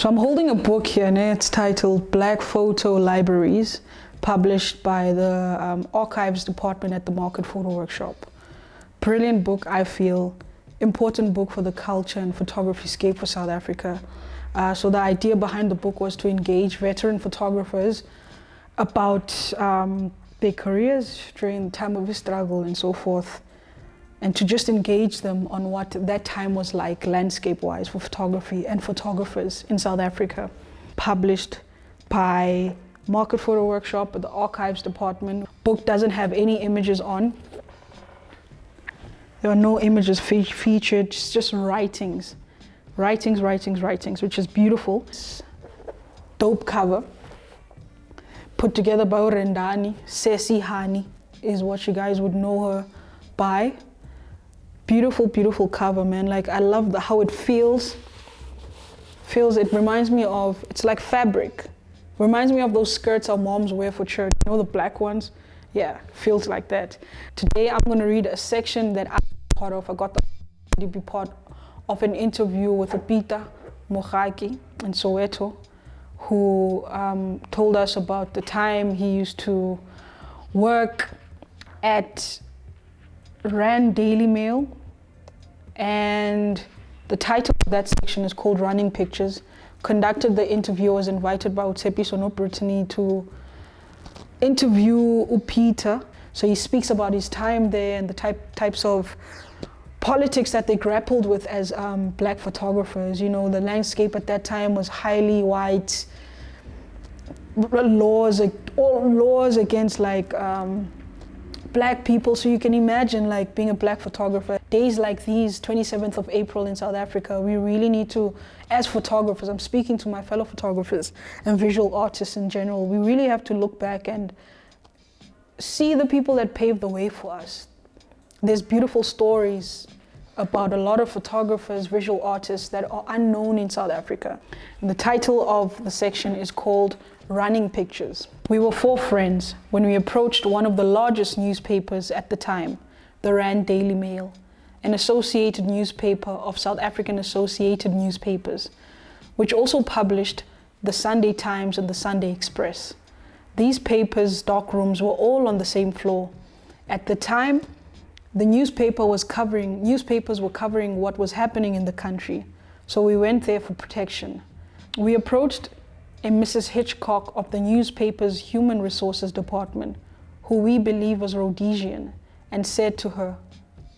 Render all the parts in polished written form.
So I'm holding a book here, and it's titled Black Photo Libraries, published by the Archives Department at the Market Photo Workshop. Brilliant book, I feel. Important book for the culture and photography scape for South Africa. So the idea behind the book was to engage veteran photographers about their careers during the time of the struggle and so forth, and to just engage them on what that time was like landscape-wise for photography and photographers in South Africa. Published by Market Photo Workshop at the Archives Department. Book doesn't have any images on. There are no images featured, it's just writings. Writings, which is beautiful. Dope cover. Put together by Rendani. Sesi Hani is what you guys would know her by. Beautiful cover, man. Like, I love how it feels. It reminds me of, it's like fabric. Reminds me of those skirts our moms wear for church. You know, the black ones? Yeah, feels like that. Today I'm going to read a section that I'm part of. I got to be part of an interview with a Peter Moraki in Soweto, who told us about the time he used to work at Rand Daily Mail, and the title of that section is called Running Pictures. Conducted the interview, was invited by Tshepiso Moropa, Brittany, to interview Peter. So he speaks about his time there and the types of politics that they grappled with as black photographers. You know, the landscape at that time was highly white. Laws against like black people. So you can imagine like being a black photographer. Days like these, 27th of April in South Africa, we really need to, as photographers, I'm speaking to my fellow photographers and visual artists in general, we really have to look back and see the people that paved the way for us. There's beautiful stories about a lot of photographers, visual artists that are unknown in South Africa. And the title of the section is called Running Pictures. We were 4 friends when we approached one of the largest newspapers at the time, the Rand Daily Mail, an associated newspaper of South African Associated Newspapers, which also published the Sunday Times and the Sunday Express. These papers' darkrooms were all on the same floor. At the time, the newspapers were covering what was happening in the country, so we went there for protection. We approached a Mrs. Hitchcock of the newspaper's Human Resources Department, who we believe was Rhodesian, and said to her,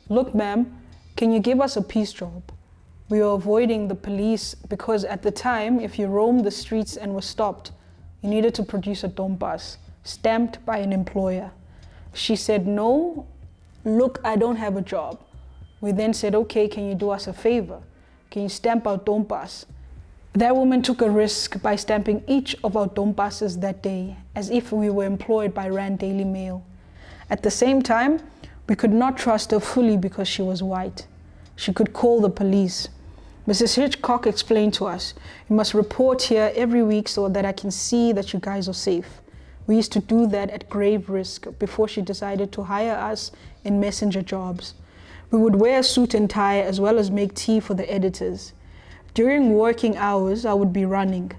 "Look, ma'am, can you give us a peace job?" We were avoiding the police because at the time, if you roamed the streets and were stopped, you needed to produce a dompas, stamped by an employer. She said, "No, look, I don't have a job." We then said, "Okay, can you do us a favor? Can you stamp our dompas?" That woman took a risk by stamping each of our dompases that day, as if we were employed by Rand Daily Mail. At the same time, we could not trust her fully because she was white. She could call the police. Mrs. Hitchcock explained to us, "You must report here every week so that I can see that you guys are safe." We used to do that at grave risk before she decided to hire us in messenger jobs. We would wear a suit and tie as well as make tea for the editors. During working hours, I would be running.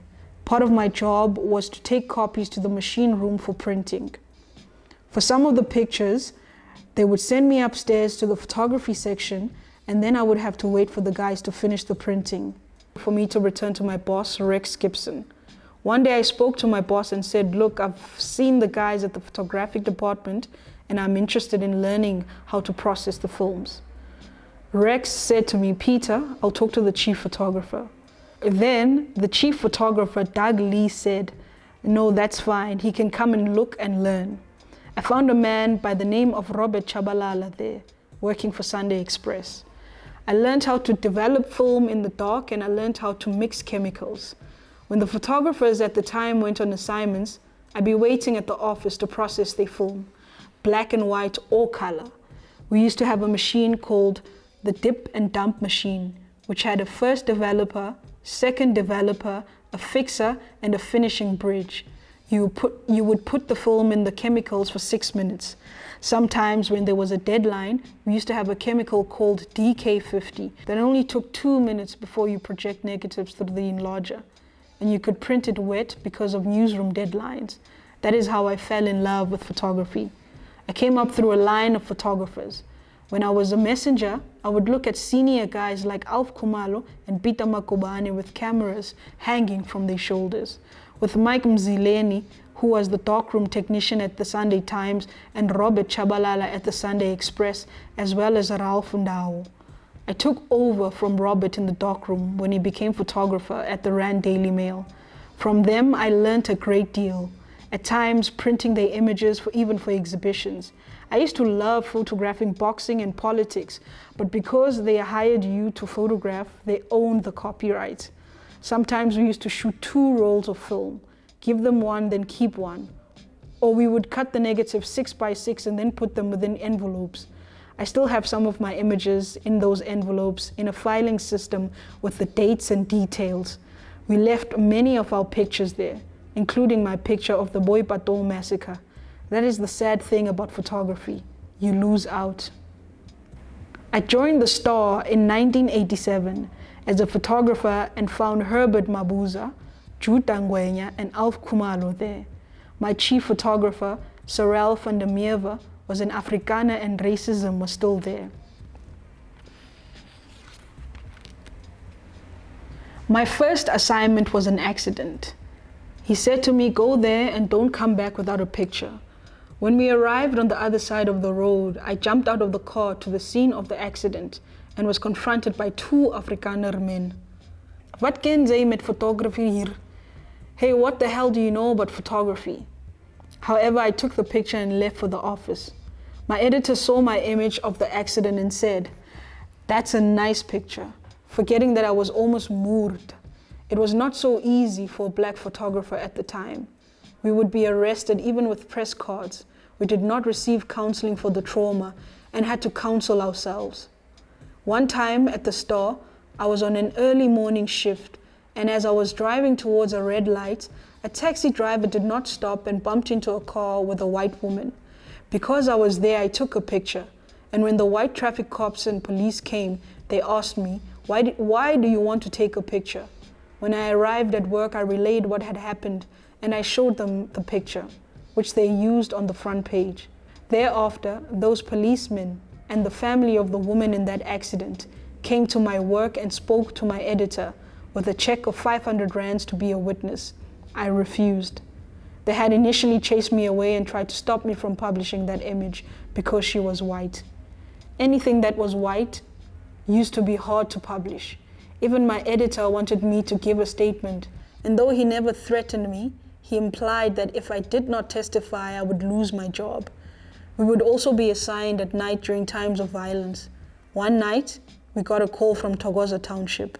Part of my job was to take copies to the machine room for printing. For some of the pictures, they would send me upstairs to the photography section, and then I would have to wait for the guys to finish the printing for me to return to my boss, Rex Gibson. One day I spoke to my boss and said, "Look, I've seen the guys at the photographic department and I'm interested in learning how to process the films." Rex said to me, "Peter, I'll talk to the chief photographer." Then the chief photographer, Doug Lee, said, "No, that's fine. He can come and look and learn." I found a man by the name of Robert Chabalala there, working for Sunday Express. I learned how to develop film in the dark, and I learned how to mix chemicals. When the photographers at the time went on assignments, I'd be waiting at the office to process their film, black and white or color. We used to have a machine called the dip and dump machine, which had a first developer, second developer, a fixer, and a finishing bridge. You would put the film in the chemicals for 6 minutes. Sometimes when there was a deadline, we used to have a chemical called DK50 that only took 2 minutes before you project negatives through the enlarger. and you could print it wet because of newsroom deadlines. That is how I fell in love with photography. I came up through a line of photographers. When I was a messenger, I would look at senior guys like Alf Kumalo and Peter Moraki with cameras hanging from their shoulders, with Mike Mzileni, who was the darkroom technician at the Sunday Times, and Robert Chabalala at the Sunday Express, as well as Ralph Ndao. I took over from Robert in the darkroom when he became photographer at the Rand Daily Mail. From them, I learned a great deal, at times printing their images even for exhibitions. I used to love photographing boxing and politics, but because they hired you to photograph, they owned the copyright. Sometimes we used to shoot 2 rolls of film, give them one, then keep one. Or we would cut the negative 6x6 and then put them within envelopes. I still have some of my images in those envelopes in a filing system with the dates and details. We left many of our pictures there, including my picture of the Boipatong massacre. That is the sad thing about photography. You lose out. I joined the Star in 1987 as a photographer and found Herbert Mabuza, Jude Ngwenya, and Alf Kumalo there. My chief photographer, Sorel van der Merwe, was an Afrikaner and racism was still there. My first assignment was an accident. He said to me, "Go there and don't come back without a picture." When we arrived on the other side of the road, I jumped out of the car to the scene of the accident and was confronted by 2 Afrikaner men. "Wat ken jy met photography hier? Hey, what the hell do you know about photography?" However, I took the picture and left for the office. My editor saw my image of the accident and said, "That's a nice picture," forgetting that I was almost moved. It was not so easy for a black photographer at the time. We would be arrested even with press cards. We did not receive counseling for the trauma and had to counsel ourselves. One time at the Star, I was on an early morning shift, and as I was driving towards a red light, a taxi driver did not stop and bumped into a car with a white woman. Because I was there, I took a picture, and when the white traffic cops and police came, they asked me, why do you want to take a picture? When I arrived at work, I relayed what had happened, and I showed them the picture, which they used on the front page. Thereafter, those policemen and the family of the woman in that accident came to my work and spoke to my editor with a check of 500 rands to be a witness. I refused. They had initially chased me away and tried to stop me from publishing that image because she was white. Anything that was white used to be hard to publish. Even my editor wanted me to give a statement, and though he never threatened me, he implied that if I did not testify, I would lose my job. We would also be assigned at night during times of violence. One night, we got a call from Thokoza Township.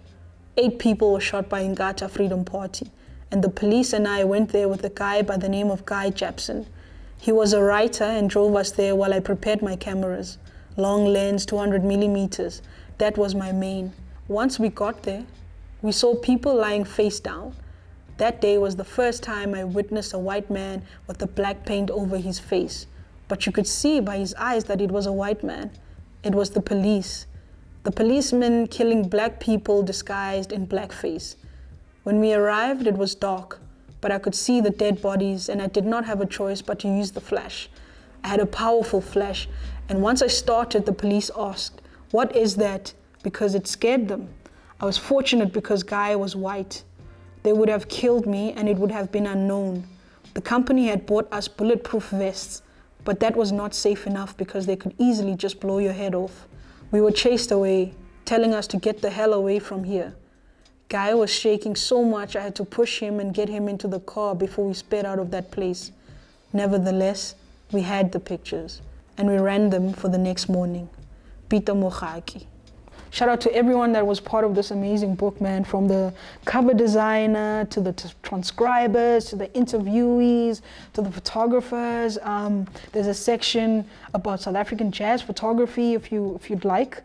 8 people were shot by Ngata Freedom Party, and the police and I went there with a guy by the name of Guy Japson. He was a writer and drove us there while I prepared my cameras. Long lens, 200 millimeters. That was my main. Once we got there, we saw people lying face down. That day was the first time I witnessed a white man with the black paint over his face. But you could see by his eyes that it was a white man. It was the police. The policemen killing black people disguised in blackface. When we arrived, it was dark, but I could see the dead bodies and I did not have a choice but to use the flash. I had a powerful flash, and once I started, the police asked, "What is that?" because it scared them. I was fortunate because Guy was white. They would have killed me and it would have been unknown. The company had bought us bulletproof vests, but that was not safe enough because they could easily just blow your head off. We were chased away, telling us to get the hell away from here. Guy was shaking so much I had to push him and get him into the car before we sped out of that place. Nevertheless, we had the pictures and we ran them for the next morning. Peter Moraki. Shout out to everyone that was part of this amazing book, man, from the cover designer to the transcribers, to the interviewees, to the photographers. There's a section about South African jazz photography if you'd like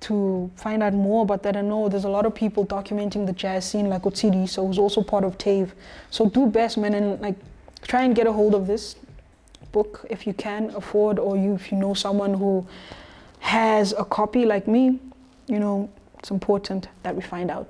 to find out more about that. I know there's a lot of people documenting the jazz scene, like Tshepiso, who's also part of TAVE. So do best, man, and try and get a hold of this book if you can afford, or if you know someone who has a copy like me. It's important that we find out.